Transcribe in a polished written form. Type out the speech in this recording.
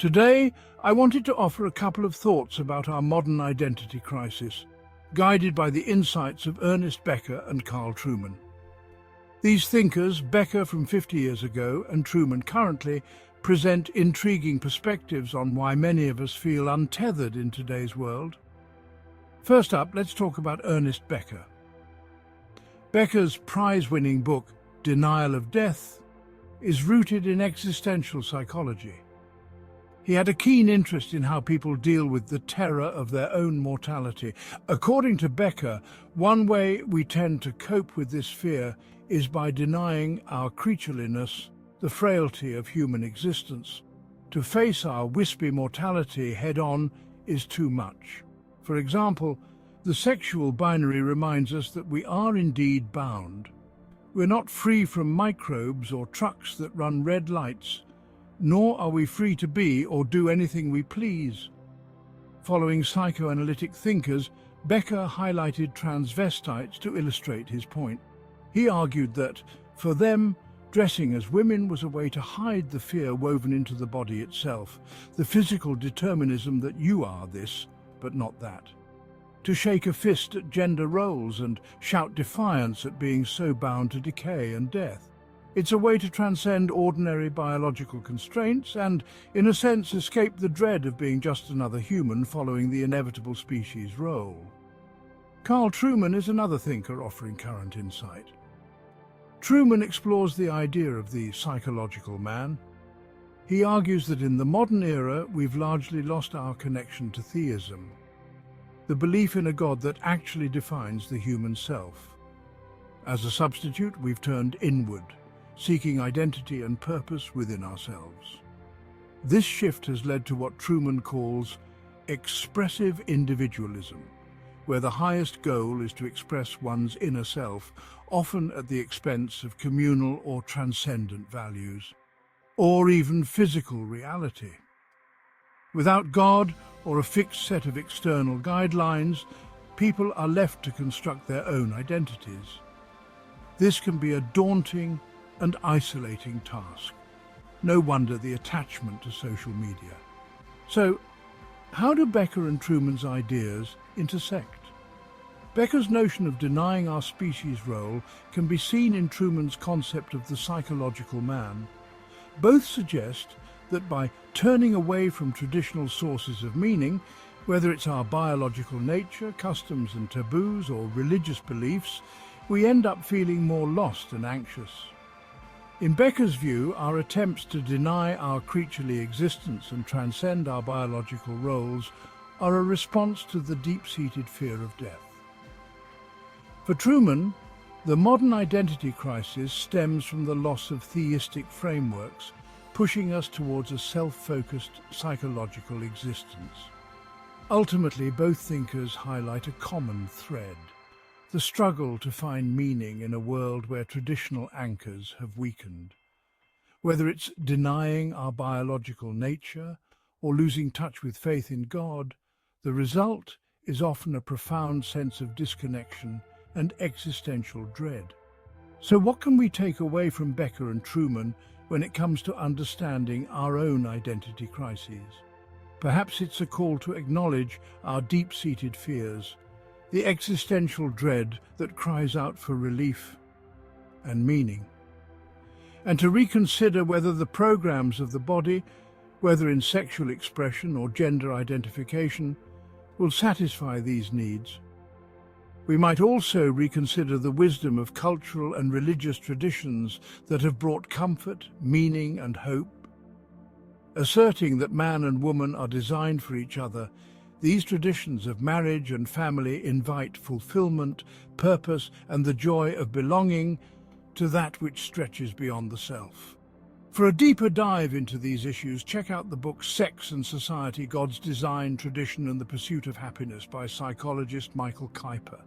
Today, I wanted to offer a couple of thoughts about our modern identity crisis, guided by the insights of Ernest Becker and Carl Trueman. These thinkers, Becker from 50 years ago and Trueman currently, present intriguing perspectives on why many of us feel untethered in today's world. First up, let's talk about Ernest Becker. Becker's prize-winning book, Denial of Death, is rooted in existential psychology. He had a keen interest in how people deal with the terror of their own mortality. According to Becker, one way we tend to cope with this fear is by denying our creatureliness, the frailty of human existence. To face our wispy mortality head-on is too much. For example, the sexual binary reminds us that we are indeed bound. We're not free from microbes or trucks that run red lights, nor are we free to be or do anything we please. Following psychoanalytic thinkers, Becker highlighted transvestites to illustrate his point. He argued that, for them, dressing as women was a way to hide the fear woven into the body itself, the physical determinism that you are this, but not that. To shake a fist at gender roles and shout defiance at being so bound to decay and death. It's a way to transcend ordinary biological constraints and, in a sense, escape the dread of being just another human following the inevitable species role. Carl Trueman is another thinker offering current insight. Trueman explores the idea of the psychological man. He argues that in the modern era, we've largely lost our connection to theism, the belief in a God that actually defines the human self. As a substitute, we've turned inward, seeking identity and purpose within ourselves. This shift has led to what Trueman calls expressive individualism, where the highest goal is to express one's inner self, often at the expense of communal or transcendent values, or even physical reality. Without God or a fixed set of external guidelines, people are left to construct their own identities. This can be a daunting and isolating task. No wonder the attachment to social media. So, how do Becker and Trueman's ideas intersect? Becker's notion of denying our species role can be seen in Trueman's concept of the psychological man. Both suggest that by turning away from traditional sources of meaning, whether it's our biological nature, customs and taboos, or religious beliefs, we end up feeling more lost and anxious. In Becker's view, our attempts to deny our creaturely existence and transcend our biological roles are a response to the deep-seated fear of death. For Trueman, the modern identity crisis stems from the loss of theistic frameworks, pushing us towards a self-focused psychological existence. Ultimately, both thinkers highlight a common thread: the struggle to find meaning in a world where traditional anchors have weakened. Whether it's denying our biological nature or losing touch with faith in God, the result is often a profound sense of disconnection and existential dread. So what can we take away from Becker and Trueman when it comes to understanding our own identity crises? Perhaps it's a call to acknowledge our deep-seated fears, the existential dread that cries out for relief and meaning, and to reconsider whether the programs of the body, whether in sexual expression or gender identification, will satisfy these needs. We might also reconsider the wisdom of cultural and religious traditions that have brought comfort, meaning and hope. Asserting that man and woman are designed for each other, these traditions of marriage and family invite fulfillment, purpose and the joy of belonging to that which stretches beyond the self. For a deeper dive into these issues, check out the book Sex and Society, God's Design, Tradition and the Pursuit of Happiness by psychologist Michael Kuiper.